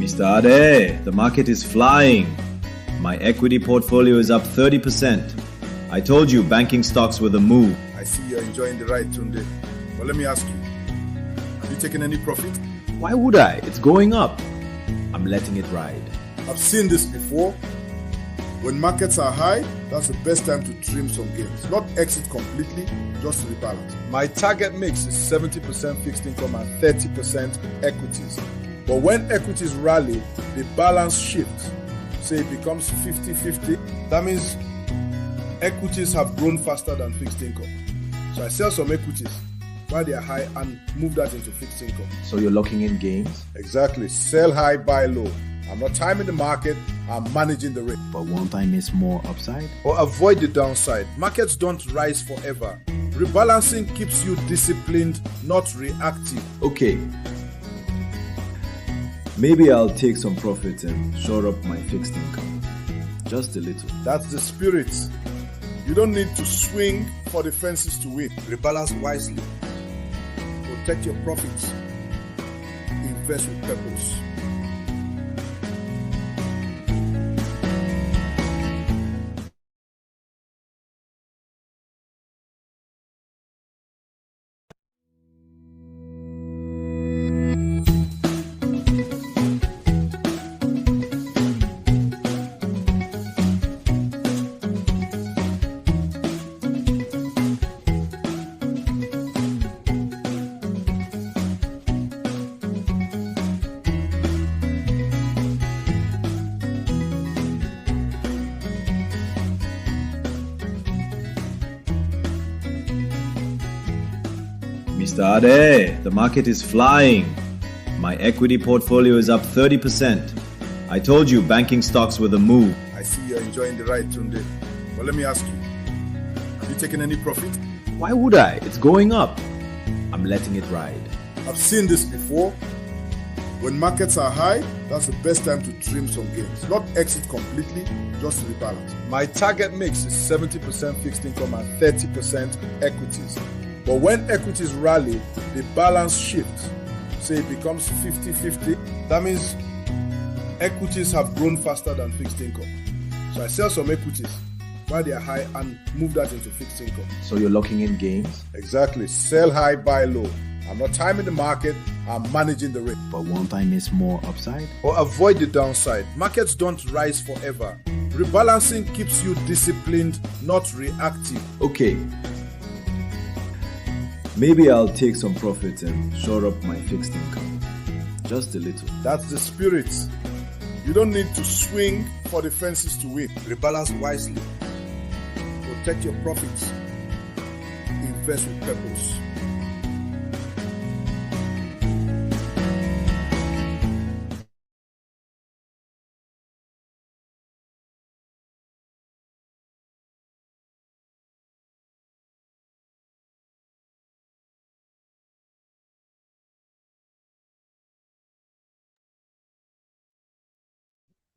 Mr. Ade, the market is flying. My equity portfolio is up 30%. I told you banking stocks were the move. I see you're enjoying the ride, Tunde. But let me ask you, have you taken any profit? Why would I? It's going up. I'm letting it ride. I've seen this before. When markets are high, that's the best time to trim some gains. Not exit completely, just to rebalance. My target mix is 70% fixed income and 30% equities. But when equities rally, the balance shifts. Say it becomes 50-50. That means equities have grown faster than fixed income. So I sell some equities while they are high and move that into fixed income. So you're locking in gains? Exactly. Sell high, buy low. I'm not timing the market, I'm managing the risk. But won't I miss more upside? Or avoid the downside. Markets don't rise forever. Rebalancing keeps you disciplined, not reactive. Okay. Maybe I'll take some profits and shore up my fixed income. Just a little. That's the spirit. You don't need to swing for the fences to win. Rebalance wisely. Protect your profits. Invest with purpose. Mr. Ade, the market is flying. My equity portfolio is up 30%. I told you banking stocks were the move. I see you're enjoying the ride, Tunde. But let me ask you, have you taken any profit? Why would I? It's going up. I'm letting it ride. I've seen this before. When markets are high, that's the best time to trim some gains. Not exit completely, just to rebalance. My target mix is 70% fixed income and 30% equities. But when equities rally, the balance shifts. Say it becomes 50-50. That means equities have grown faster than fixed income. So I sell some equities while they are high and move that into fixed income. So you're locking in gains? Exactly. Sell high, buy low. I'm not timing the market, I'm managing the risk. But won't I miss more upside? Or avoid the downside. Markets don't rise forever. Rebalancing keeps you disciplined, not reactive. Okay. Maybe I'll take some profits and shore up my fixed income. Just a little. That's the spirit. You don't need to swing for the fences to win. Rebalance wisely. Protect your profits. Invest with purpose.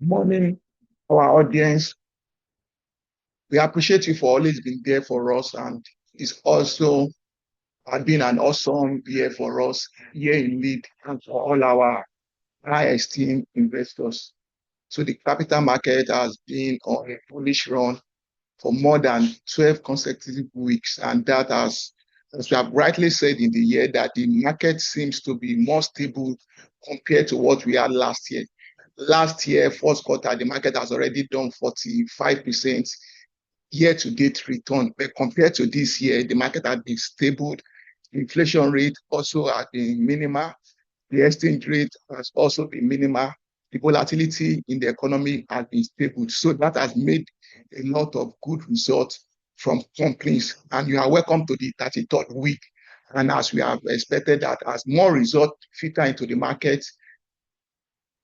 Morning, our audience. We appreciate you for always being there for us, and it's also been an awesome year for us here in Lead and for all our high esteemed investors. So the capital market has been on a bullish run for more than 12 consecutive weeks, and that has, as we have rightly said in the year, that the market seems to be more stable compared to what we had last year. Last year, first quarter, the market has already done 45% year-to-date return. But compared to this year, the market has been stable. Inflation rate also has been minimal. The exchange rate has also been minimal. The volatility in the economy has been stable. So that has made a lot of good results from companies. And you are welcome to the 33rd week. And as we have expected that as more results filter into the market,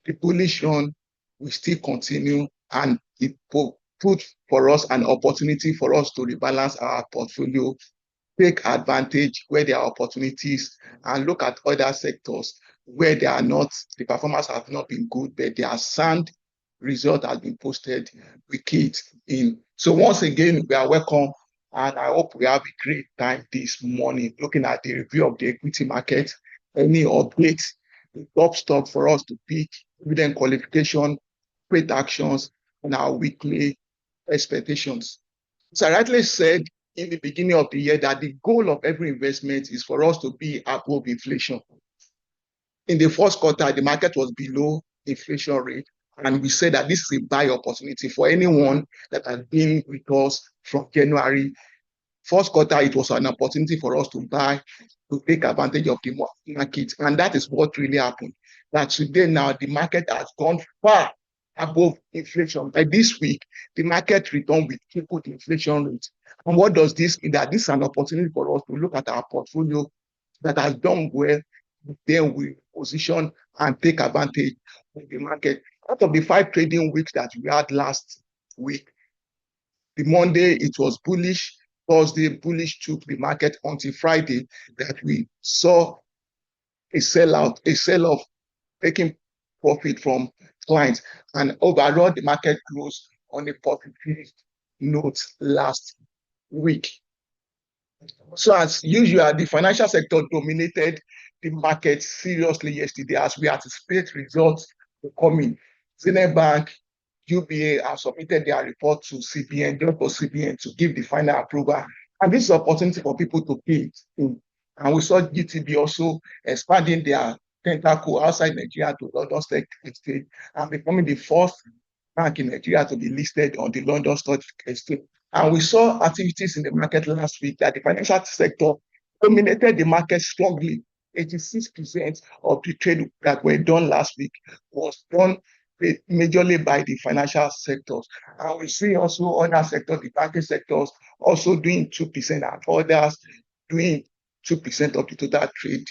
the bullish run will still continue, and it put for us an opportunity for us to rebalance our portfolio, take advantage where there are opportunities, and look at other sectors where they are not, the performance have not been good, but their sound result has been posted. We keep in. So once again, we are welcome, and I hope we have a great time this morning looking at the review of the equity market. Any updates, the top stock for us to pick dividend qualification, rate actions, and our weekly expectations. So I rightly said in the beginning of the year that the goal of every investment is for us to be above inflation. In the first quarter, the market was below inflation rate, and we said that this is a buy opportunity for anyone that has been with us from January. First quarter, it was an opportunity for us to buy, to take advantage of the market, and that is what really happened. That today now the market has gone far above inflation. By this week, the market returned with triple the inflation rate. And what does this mean? That this is an opportunity for us to look at our portfolio that has done well, then we position and take advantage of the market. Out of the 5 trading weeks that we had last week, the Monday it was bullish, Thursday bullish took the market until Friday that we saw a sellout, a sell-off, taking profit from clients. And overall, the market closed on a positive note last week. So as usual, the financial sector dominated the market seriously yesterday as we anticipate results to come in. Zenith Bank, UBA have submitted their report to CBN, just for CBN to give the final approval. And this is an opportunity for people to pay in. And we saw GTB also expanding their tentacle outside Nigeria to London Stock Exchange and becoming the first bank in Nigeria to be listed on the London Stock Exchange. And we saw activities in the market last week that the financial sector dominated the market strongly. 86% of the trade that were done last week was done majorly by the financial sectors. And we see also other sectors, the banking sectors, also doing 2% and others doing 2% of the total trade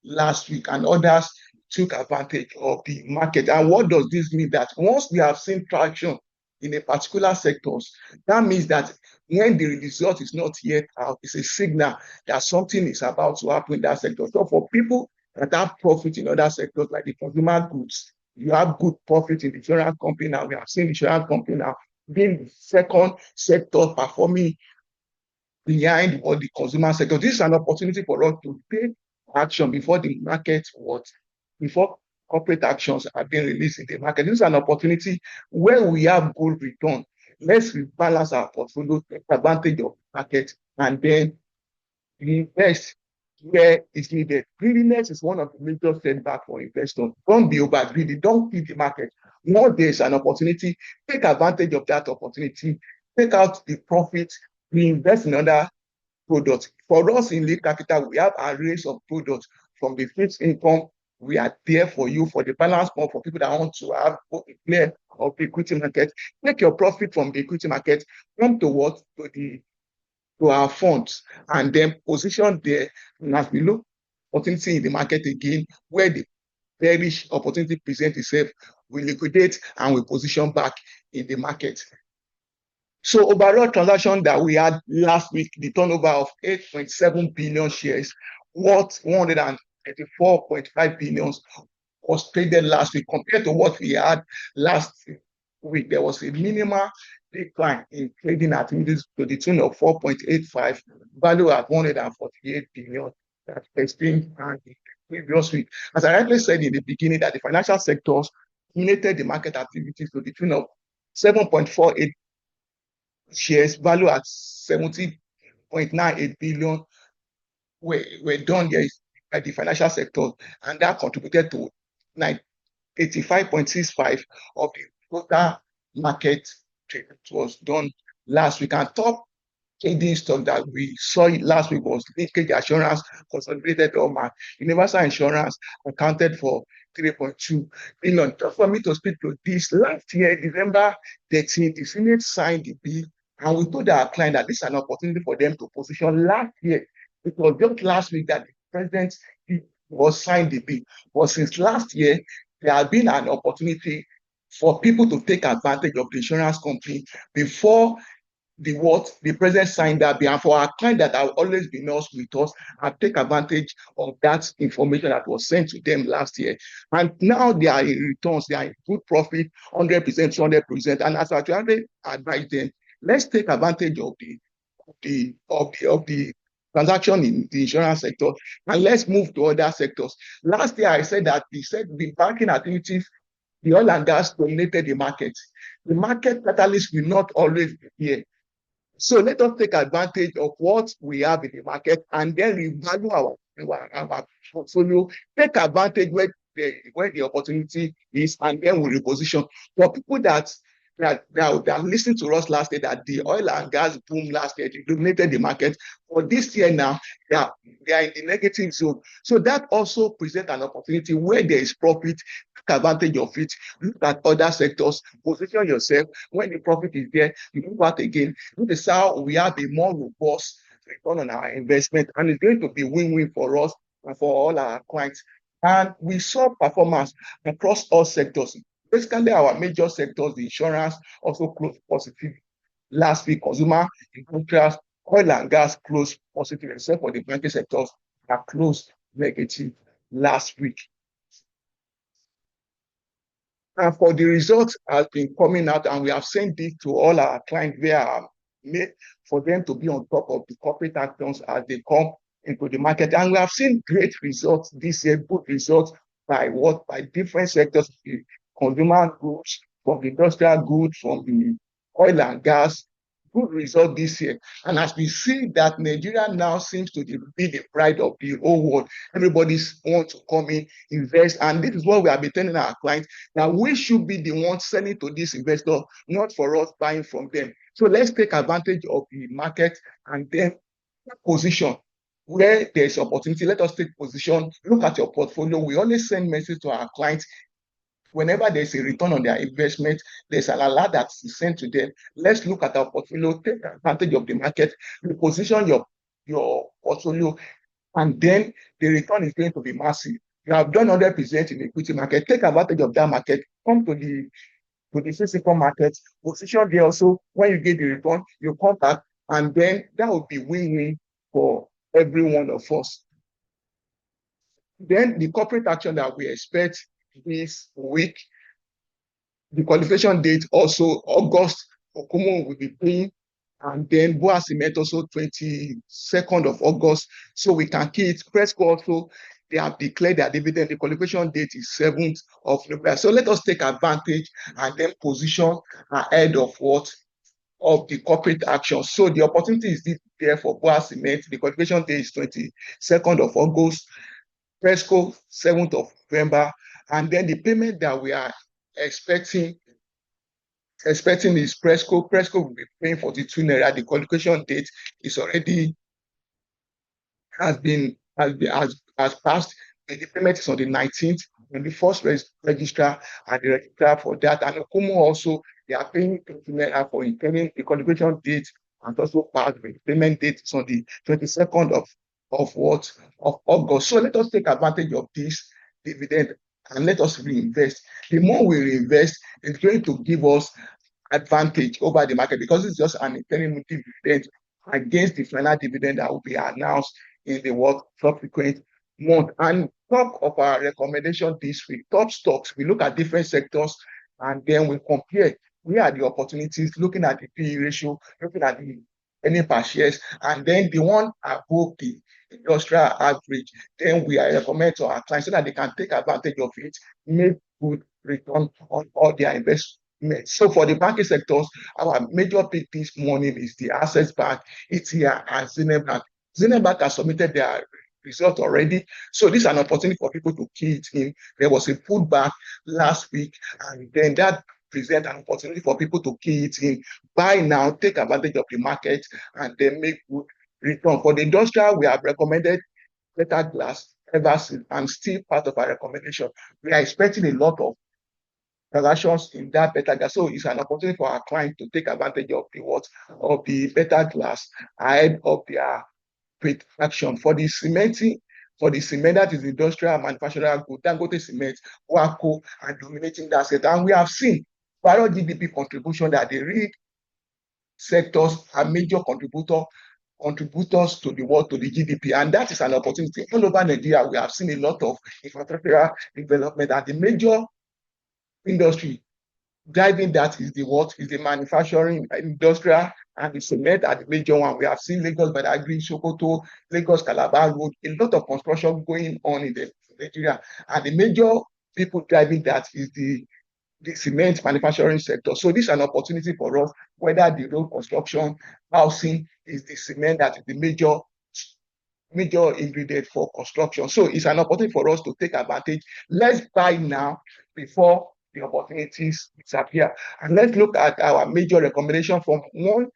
last week, and others took advantage of the market. And what does this mean? That once we have seen traction in a particular sectors, that means that when the result is not yet out, it's a signal that something is about to happen in that sector. So for people that have profit in other sectors like the consumer goods, you have good profit in the insurance company now. We have seen the insurance company now being the second sector performing behind what the consumer sector. This is an opportunity for us to take action before the market before corporate actions are being released in the market. This is an opportunity where we have good return. Let's rebalance our portfolio, take advantage of the market, and then invest where it's needed. Greediness is one of the major setbacks for investors. Don't be over greedy. Don't feed the market. Once there's an opportunity, take advantage of that opportunity. Take out the profit, reinvest in other products. For us in Lead Capital, we have a range of products from the fixed income. We are there for you for the balance point for people that want to have a clear of the equity market. Take your profit from the equity market, come to what to our funds, and then position there. And as we look opportunity in the market again, where the bearish opportunity presents itself, we liquidate and we position back in the market. So overall transaction that we had last week, the turnover of 8.7 billion shares, worth 134.5 billion was traded last week. Compared to what we had last week, there was a minimal decline in trading activities to the tune of 4.85, value at 148 billion that explained the previous week. As I rightly said in the beginning, that the financial sectors dominated the market activities to the tune of 7.48 shares, value at 70.98 billion were done there by the financial sector, and that contributed to 85.65 of the total market trade was done last week. And top trading stock that we saw last week was Linkage Assurance, Consolidated Hallmark. Universal Insurance accounted for 3.2 billion. Just for me to speak to this, last year, December 13th, the Senate signed the bill, and we told our client that this is an opportunity for them to position. Last year, it was just last week that the president was signed the bill. But since last year, there has been an opportunity for people to take advantage of the insurance company before the president signed that bill, and for our clients that have always been with us and take advantage of that information that was sent to them last year. And now they are in returns, they are in good profit, 100%, 200%. And as I actually advise them, let's take advantage of the transaction in the insurance sector, and let's move to other sectors. Last year, I said that the banking activities the oil and gas dominated the market. The market catalyst will not always be here. So let us take advantage of what we have in the market and then revalue our portfolio, take advantage where the opportunity is, and then we reposition. For people that listened to us last year, that the oil and gas boom last year, it dominated the market. For this year now, they are in the negative zone. So that also presents an opportunity where there is profit. Take advantage of it. Look at other sectors, position yourself. When the profit is there, you move out again. This is how we have a more robust return on our investment, and it's going to be win-win for us and for all our clients. And we saw performance across all sectors. Basically, our major sectors, the insurance, also closed positive last week. Consumer, industrial, oil and gas closed positive, except for the banking sectors that closed negative last week. And for the results has been coming out, and we have sent this to all our clients via mail for them to be on top of the corporate actions as they come into the market. And we have seen great results this year, good results by different sectors, the consumer goods, from the industrial goods, from the oil and gas, good result this year. And as we see that Nigeria now seems to be the pride of the whole world, everybody wants to come in, invest, and this is what we have been telling our clients, that we should be the ones selling to this investor, not for us buying from them. So let's take advantage of the market and then position. Where there's opportunity, let us take position, look at your portfolio. We always send message to our clients. Whenever there's a return on their investment, there's an alert that's sent to them. Let's look at our portfolio, take advantage of the market, reposition your portfolio, and then the return is going to be massive. You have done 100% in the equity market, take advantage of that market, come to the physical market, position there also. When you get the return, you come back, and then that will be win-win for every one of us. Then the corporate action that we expect this week, the qualification date also August, Okumu will be paying, and then Boa Cement also 22nd of August. So we can key it. Presco also, they have declared their dividend. The qualification date is 7th of November. So let us take advantage and then position ahead of of the corporate action. So the opportunity is there for Boa Cement. The qualification date is 22nd of August. Presco 7th of November. And then the payment that we are expecting is Presco. Presco will be paying 42 naira. The qualification date is already has passed. The payment is on the 19th. And the first registrar and the registrar for that. And Okumu also, they are paying 20 naira for intending. The qualification date and also passed. The payment date is on the 22nd of August. So let us take advantage of this dividend and let us reinvest. The more we reinvest, it's going to give us advantage over the market, because it's just an interim dividend against the final dividend that will be announced in the subsequent month. And talk of our recommendation this week, top stocks, we look at different sectors and then we compare where are the opportunities, looking at the PE ratio, looking at the earnings per shares, and then the one above the industrial average, then we recommend to our clients so that they can take advantage of it, make good return on all their investments. So for the banking sectors, our major pick this morning is the Access Bank, ETR, and Zenith Bank. Zenith Bank has submitted their result already. So this is an opportunity for people to key it in. There was a pullback last week, and then that present an opportunity for people to key it in. Buy now, take advantage of the market, and then make good return. For the industrial, we have recommended Better Glass, Eversys, and still part of our recommendation. We are expecting a lot of transactions in that Better Glass. So it's an opportunity for our client to take advantage of the Better Glass ahead of their quick action. For the cement, that is industrial manufacturer good, Dangote Cement, Waco, and dominating that sector. And we have seen viral GDP contribution that the real sectors are major contributors to the GDP, and that is an opportunity. All over Nigeria, we have seen a lot of infrastructural development, and the major industry driving that is the manufacturing, industrial, and the cement are the major one. We have seen Lagos Badagry, Sokoto, Lagos Calabar Road, a lot of construction going on in Nigeria, and the major people driving that is the the cement manufacturing sector. So this is an opportunity for us, whether the road construction, housing is the cement that is the major ingredient for construction. So it's an opportunity for us to take advantage. Let's buy now before the opportunities disappear. And let's look at our major recommendation from 1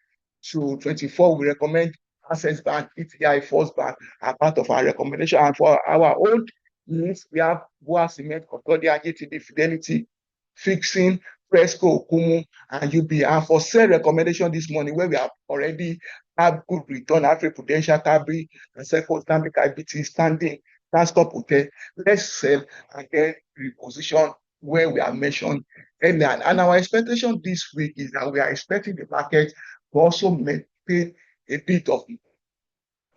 to 24. We recommend Access Bank, ETI, First Bank are part of our recommendation. And for our old list, we have BUA Cement, Concordia, GTB, Fidelity, Fixing, Fresco, Okumu, and UB. And for sale recommendation this morning, where we have already have good return, Afri Prudential, Cabri, and Seco, Stanbic IBT, Standing, Transport Hotel. Let's sell and then reposition where we are mentioned earlier. And our expectation this week is that we are expecting the market to also maintain a bit of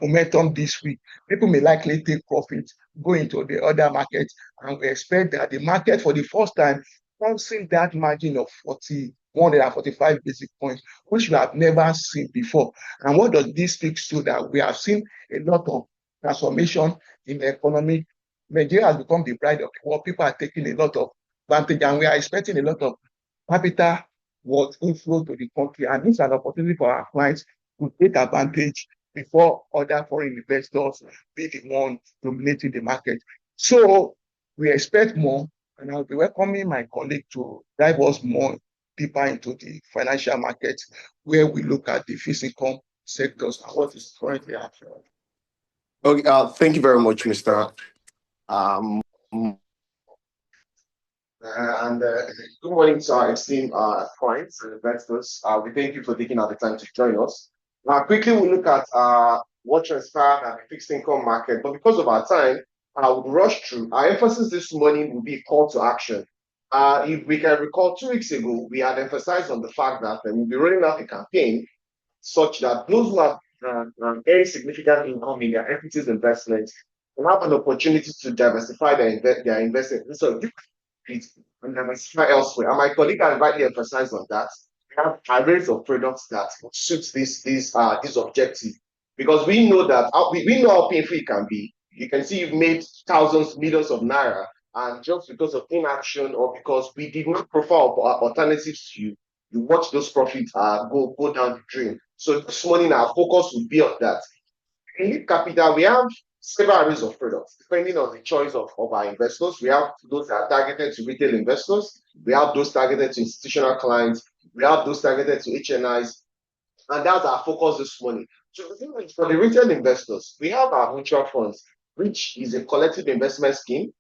momentum this week. People may likely take profit, go into the other markets, and we expect that the market for the first time crossing that margin of 145 basic points, which we have never seen before. And what does this speak to? That we have seen a lot of transformation in the economy. Nigeria has become the bride of the world. People are taking a lot of advantage, and we are expecting a lot of capital was inflow to the country. And this is an opportunity for our clients to take advantage before other foreign investors be the one dominating the market. So we expect more, and I'll be welcoming my colleague to dive us more deeper into the financial market, where we look at the fixed income sectors and what is currently happening. Okay, thank you very much, Mr. Good morning to our esteemed clients and investors. We thank you for taking out the time to join us. Now, quickly we'll look at what transpired at the fixed income market, but because of our time, I would rush through. Our emphasis this morning will be a call to action. If we can recall, 2 weeks ago, we had emphasized on the fact that we'll be rolling out a campaign such that those who have very significant income in their equities investments will have an opportunity to diversify their investment. So and diversify elsewhere. And my colleague has rightly emphasized on that. We have a range of products that suits this objective, because we know that we know how painful it can be. You can see you've made thousands, millions of naira, and just because of inaction or because we did not profile alternatives to you, you watch those profits go down the drain. So this morning our focus will be on that. In Leap Capital, we have several areas of products depending on the choice of our investors. We have those that are targeted to retail investors, we have those targeted to institutional clients, we have those targeted to HNIs, and that's our focus this morning. So for the retail investors, we have our mutual funds, which is a collective investment scheme.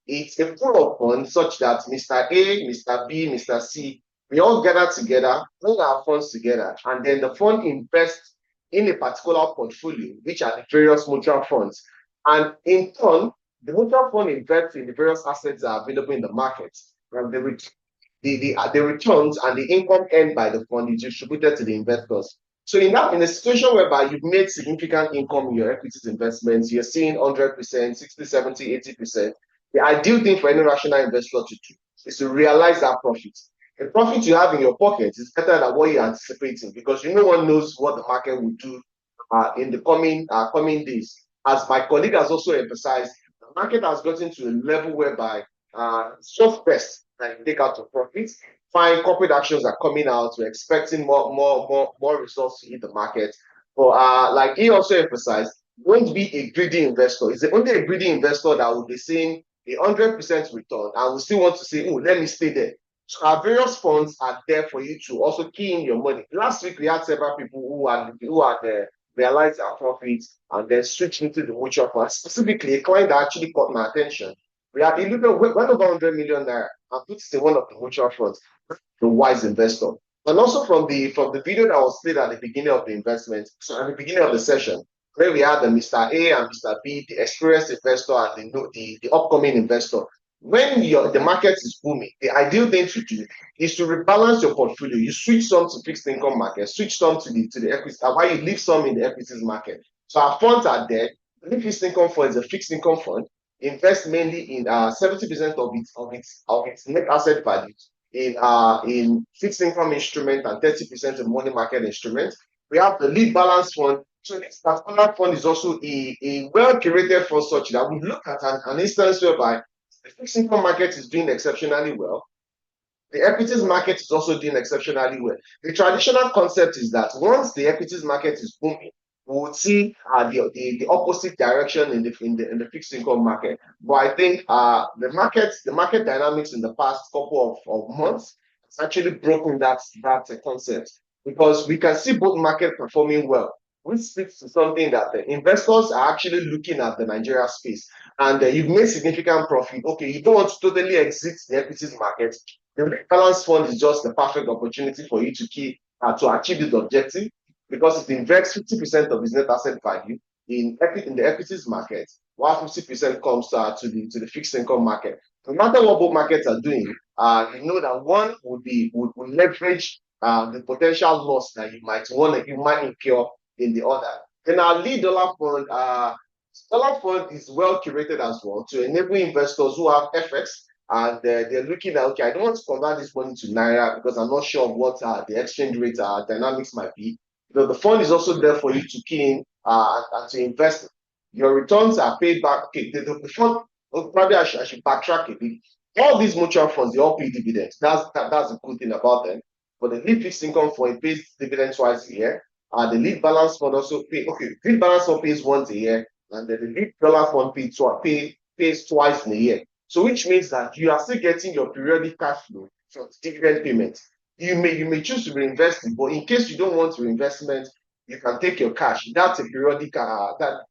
It's a pool of funds such that Mr. A, Mr. B, Mr. C, we all gather together, bring our funds together, and then the fund invests in a particular portfolio, which are the various mutual funds. And in turn, the mutual fund invests in the various assets that are available in the market. And the returns and the income earned by the fund is distributed to the investors. So in a situation whereby you've made significant income in your equities investments, you're seeing 100%, 60, 70, 80%, the ideal thing for any rational investor to do is to realize that profit. The profit you have in your pocket is better than what you're anticipating, because no one knows what the market will do in the coming days. As my colleague has also emphasized, the market has gotten to a level whereby it's just best that you take out your profits. Fine, corporate actions are coming out. We're expecting more results to hit the market. But like he also emphasized, don't be a greedy investor. It's only a greedy investor that will be seeing a 100% return and will still want to say, oh, let me stay there. So our various funds are there for you to also key in your money. Last week, we had several people who had realized their profits and then switched into the mutual fund. Specifically, a client that actually caught my attention. We had went over 100 million naira and put it in one of the mutual funds, the wise investor. And also from the video that was played at the beginning of the investment, so at the beginning of the session, where we had the Mr. A and Mr. B, the experienced investor and the upcoming investor. When the market is booming, the ideal thing to do is to rebalance your portfolio. You switch some to fixed income market, switch some to the equity, while you leave some in the equities market. So our funds are there. The fixed income fund is a fixed income fund. Invest mainly in 70% of its net asset value in fixed income instrument and 30% in money market instruments. We have the lead balance fund. So this particular fund is also a well-curated fund such that we look at an instance whereby the fixed income market is doing exceptionally well. The equities market is also doing exceptionally well. The traditional concept is that once the equities market is booming, we would see the opposite direction in the fixed income market. But I think the market dynamics in the past couple of months has actually broken that concept, because we can see both market performing well, which speaks to something that the investors are actually looking at the Nigeria space, and you've made significant profit. Okay, you don't want to totally exit the equities market. The balance fund is just the perfect opportunity for you to achieve this objective, because it invests 50% of its net asset value in the equities market, while 50% comes to the fixed income market. No matter what both markets are doing, you know that one would leverage the potential loss that you might incur in the other. Then our lead dollar fund is well curated as well to enable investors who have FX, and they're looking at, okay, I don't want to convert this money to Naira because I'm not sure of what the exchange rate dynamics might be. The fund is also there for you to key in and to invest. Your returns are paid back. Okay, the fund, probably I should backtrack a bit. All these mutual funds, they all pay dividends. That's the good thing about them. But the lead fixed income fund, it pays dividends twice a year. The lead balance fund also lead balance fund pays once a year, and then the lead dollar fund pays twice in a year. So which means that you are still getting your periodic cash flow from dividend payments. You may choose to reinvest it, but in case you don't want reinvestment, you can take your cash. That's a periodic that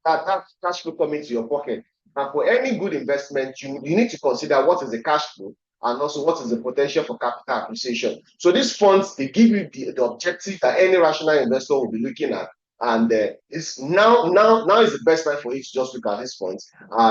cash flow coming to your pocket. And for any good investment, you need to consider what is the cash flow and also what is the potential for capital appreciation. So these funds, they give you the objective that any rational investor will be looking at. And it's now is the best time for you to just look at these funds.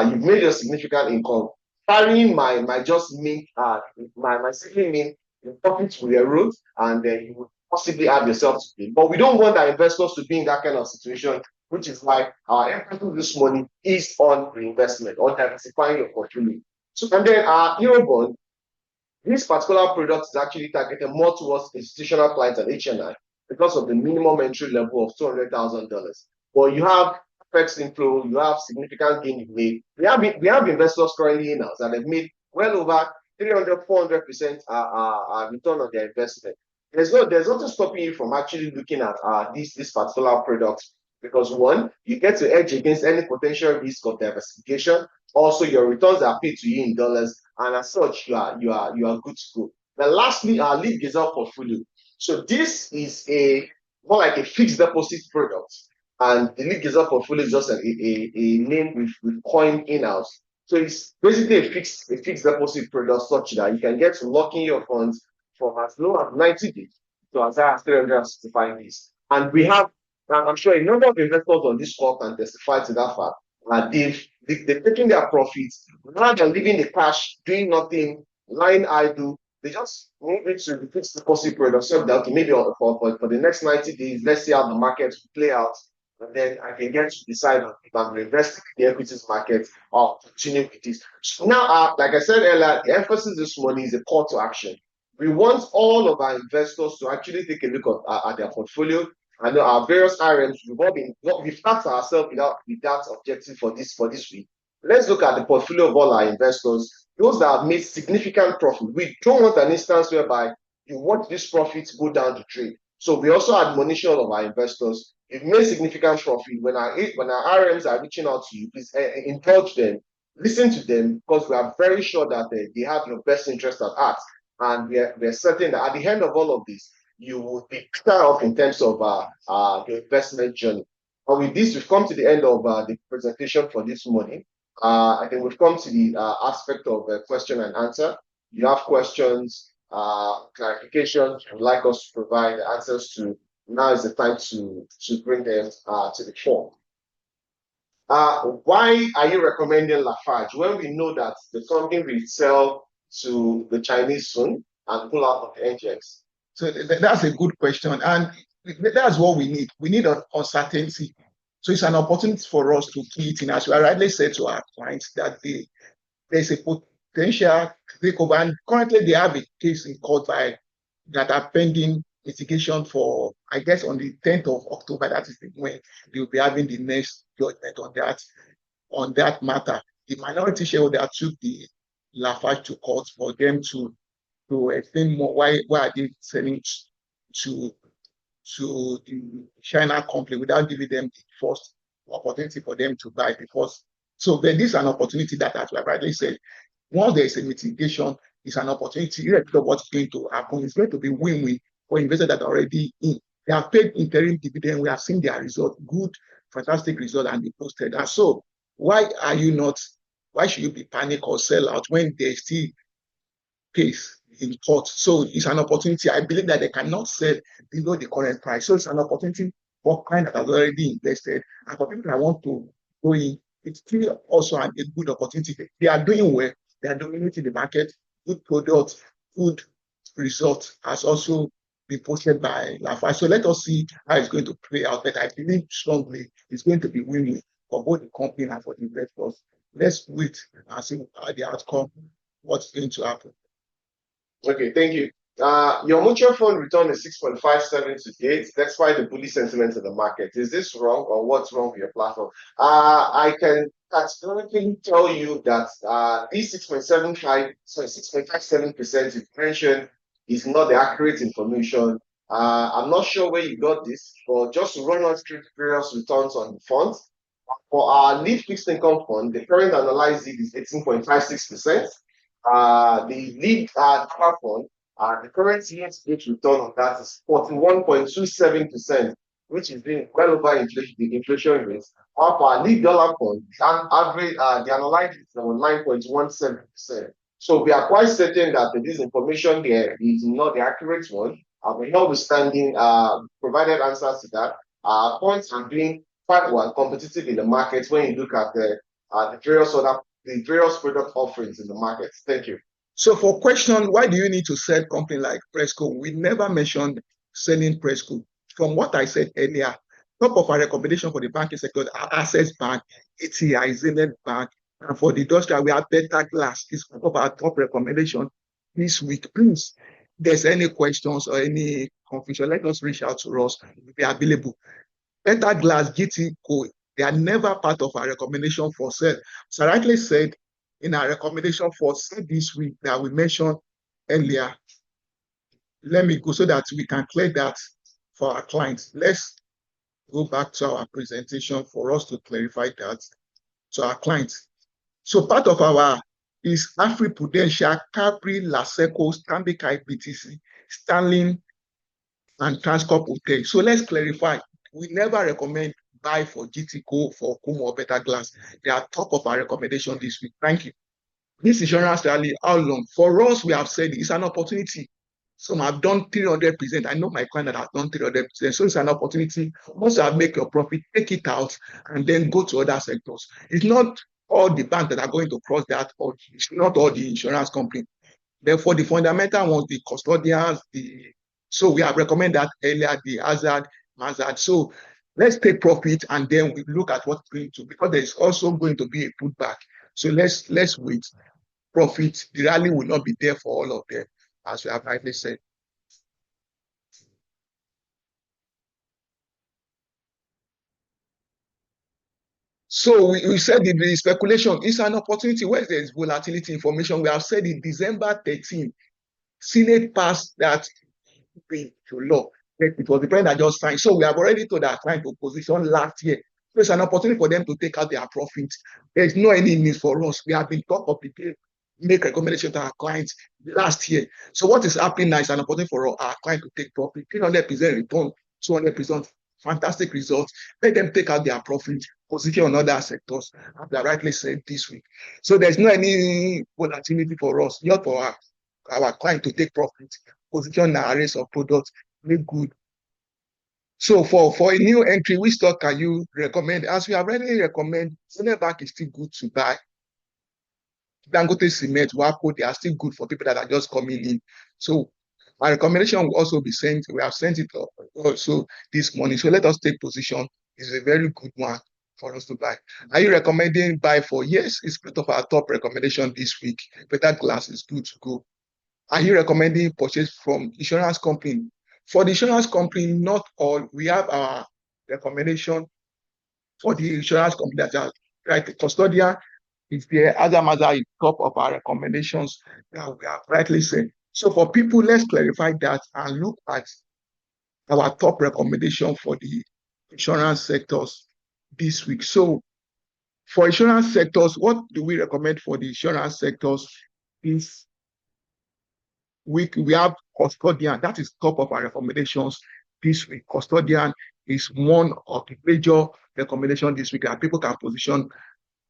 You've made your significant income. Carrying my just mean my simply mean the profits will erode, and then you will possibly have yourself to pay. But we don't want our investors to be in that kind of situation, which is why our emphasis this morning is on reinvestment, on diversifying your portfolio. So, and then Eurobond, this particular product is actually targeted more towards institutional clients and HNI because of the minimum entry level of $200,000. But you have FX inflow, you have significant gain you've made. We have investors currently in house that have made well over 300-400% return on their investment. There's nothing stopping you from actually looking at this particular product, because one, you get to hedge against any potential risk of diversification. Also, your returns are paid to you in dollars, and as such, you are good to go. Then lastly, our lead Gazelle portfolio. So this is more like a fixed deposit product. And the lead Gazelle portfolio is just a name with coin in-house. So it's basically a fixed deposit product such that you can get to lock in your funds from as low as 90 days to as high as 365 days. And I'm sure a number of investors on this call can testify to that fact. They've taken their profits, rather than leaving the cash, doing nothing, lying idle. They just move it to the fixed deposit product, so that okay, maybe for the next 90 days, let's see how the market will play out. And then I can get to decide if I'm reinvesting in the equities market or continue with this. So now, like I said earlier, the emphasis this morning is a call to action. We want all of our investors to actually take a look at their portfolio. I know our various RMs, we've tasked ourselves with that objective for this week. Let's look at the portfolio of all our investors, those that have made significant profit. We don't want an instance whereby you watch this profit go down the drain. So we also admonish all of our investors. You've made significant profit. When our RMs are reaching out to you, please indulge them, listen to them, because we are very sure that they have your best interest at heart. And we're certain that at the end of all of this, you will be better off in terms of your investment journey. And with this, we've come to the end of the presentation for this morning. I think we've come to the aspect of question and answer. You have questions, clarifications you would like us to provide answers to. Now is the time to bring them to the fore. Why are you recommending Lafarge when we know that the company will sell to the Chinese soon and pull out of the NGX? So that's a good question, and that's what we need. We need uncertainty. So it's an opportunity for us to key it in, as we rightly said to our clients, that there's a potential takeover, and currently they have a case in court that are pending litigation for, I guess, on the 10th of October. That is when they will be having the next judgment on that matter. The minority shareholder took the Lafarge to court for them to to explain more why are they selling to the China company without giving them the first opportunity for them to buy because so then this is an opportunity that, as I rightly said, once there is a mitigation, it's an opportunity, irrespective of what's going to happen, it's going to be win-win for investors that are already in. They have paid interim dividend, we have seen their result, good, fantastic result, and they posted. And so why should you be panic or sell out when there's still case in court? So it's an opportunity. I believe that they cannot sell below the current price. So it's an opportunity for clients that have already invested and for people that want to go in. It's still also a good opportunity. They are doing well. They are dominating the market. Good product, good result has also been posted by Lafarge. So let us see how it's going to play out. But I believe strongly it's going to be win-win for both the company and for the investors. Let's wait and see the outcome, what's going to happen. Okay, thank you. Your mutual fund return is 6.57 to date, despite the bullish sentiment of the market. Is this wrong, or what's wrong with your platform? I can categorically tell you that this 6.57% you mentioned is not the accurate information. I'm not sure where you got this, but just to run us through various returns on the funds. For our lead fixed income fund, the current annualized yield is 18.56%. The lead dollar fund, the current year-to-date return on that is 41.27%, which is being well over the inflation rate. While for our lead dollar fund, the annualized is 9.17%. So we are quite certain that this information here is not the accurate one. Notwithstanding provided answers to that, funds are doing quite well competitive in the market when you look at the various product offerings in the market. Thank you. So for question, why do you need to sell company like Presco? We never mentioned selling Presco. From what I said earlier, top of our recommendation for the banking sector are Access Bank, ATI, Zenith Bank, and for the industrial, we have Better Glass. It's part of our top recommendation this week. Please, if there's any questions or any confusion, let us reach out to us. We'll be available. Better Glass, GTCO, they are never part of our recommendation for sale. So I rightly said in our recommendation for sale this week that we mentioned earlier. Let me go so that we can clear that for our clients. Let's go back to our presentation for us to clarify that to our clients. So part of our is AfriPrudential, Capri, Laseco, Stanbic IBTC, Sterling, and Transcorp Hotel. So let's clarify. We never recommend buy for GTCO, for Kumo, or Better Glass. They are top of our recommendation this week. Thank you. This insurance rally, how long? For us, we have said it's an opportunity. Some have done 300%. I know my client that have done 300%. So it's an opportunity. Once you have make your profit, take it out and then go to other sectors. It's not all the banks that are going to cross that, or it's not all the insurance company. Therefore, the fundamental ones, the custodians, so we have recommended that earlier, the Mazard. So let's take profit and then we look at what's going to, because there's also going to be a putback. So let's wait. Profit, the rally will not be there for all of them, as we have rightly said. So we said the speculation is an opportunity where there's volatility information. We have said in December 13, Senate passed that bill to law. It was the president that just signed. So we have already told our client opposition last year. So it's an opportunity for them to take out their profits. There's no any need for us. We have been top of the game, make recommendations to our clients last year. So what is happening now is an opportunity for our client to take profit. 300% return, 200%, fantastic results. Let them take out their profit, position on other sectors, as I rightly said this week. So there's no any volatility for us, not for our client to take profit, position our arrays of products, make good. So for a new entry, which stock can you recommend? As we have already recommended, Zenith Bank is still good to buy. Dangote Cement, WAPO, they are still good for people that are just coming in. So my recommendation will also be sent. We have sent it also this morning. So let us take position. It's a very good one for us to buy. Are you recommending buy for? Yes, it's part of our top recommendation this week. Better Glass is good to go. Are you recommending purchase from insurance company? For the insurance company, not all. We have our recommendation for the insurance company that are right. The custodian is there. Azamaza is top of our recommendations that we have rightly said. So for people, let's clarify that and look at our top recommendation for the insurance sectors this week. So for insurance sectors, what do we recommend for the insurance sectors this week? We have custodian. That is top of our recommendations this week. Custodian is one of the major recommendations this week that people can position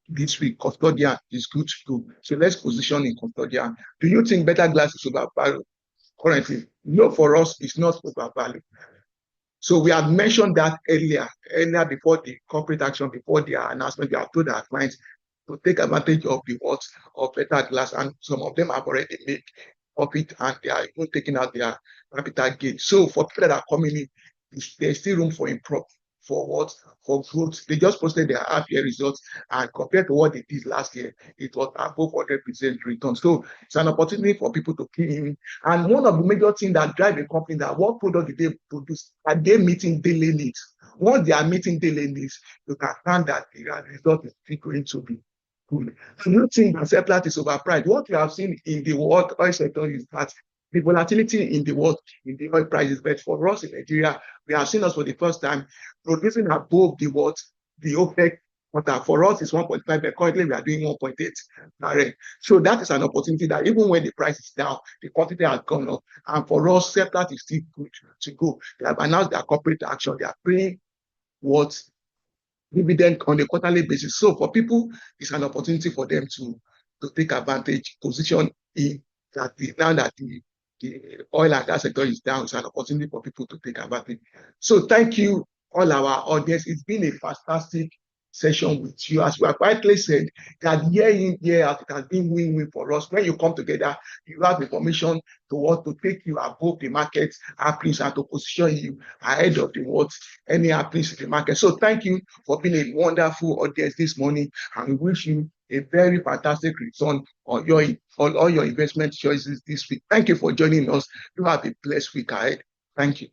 this week. Custodian is good to go. So let's position in custodian. Do you think Better Glass is overvalued currently? No, for us, it's not overvalued. So we had mentioned that earlier before the corporate action, before their announcement, we have told our clients to take advantage of the words of Better Glass, and some of them have already made profit and they are even taking out their capital gain. So for people that are coming in, there's still room for growth. They just posted their half-year results, and compared to what they did last year, it was above 100% return. So it's an opportunity for people to key in. And one of the major things that drive a company, that what product do they produce? Are they meeting daily needs? Once they are meeting daily needs, you can find that the result is still going to be good. So you think that Seplat is overpriced? What we have seen in the world oil sector is that the volatility in the world, in the oil prices, but for us in Nigeria, we have seen us for the first time producing above the OPEC quota. For us, it's 1.5, but currently we are doing 1.8 barrel. So that is an opportunity that even when the price is down, the quantity has gone up. And for us, Seplat is still good to go. They have announced their corporate action. They are paying dividend on a quarterly basis. So for people, it's an opportunity for them to take advantage, position in that now that the oil and gas sector is down, it's an opportunity for people to take advantage. So thank you, all our audience. It's been a fantastic session with you. As we have rightly said, that year in, year out, it has been win-win for us. When you come together, you have information to take you above the market happenings and to position you ahead of any happenings in the market. So thank you for being a wonderful audience this morning, and we wish you a very fantastic return on all your investment choices this week. Thank you for joining us. You have a blessed week ahead. Thank you.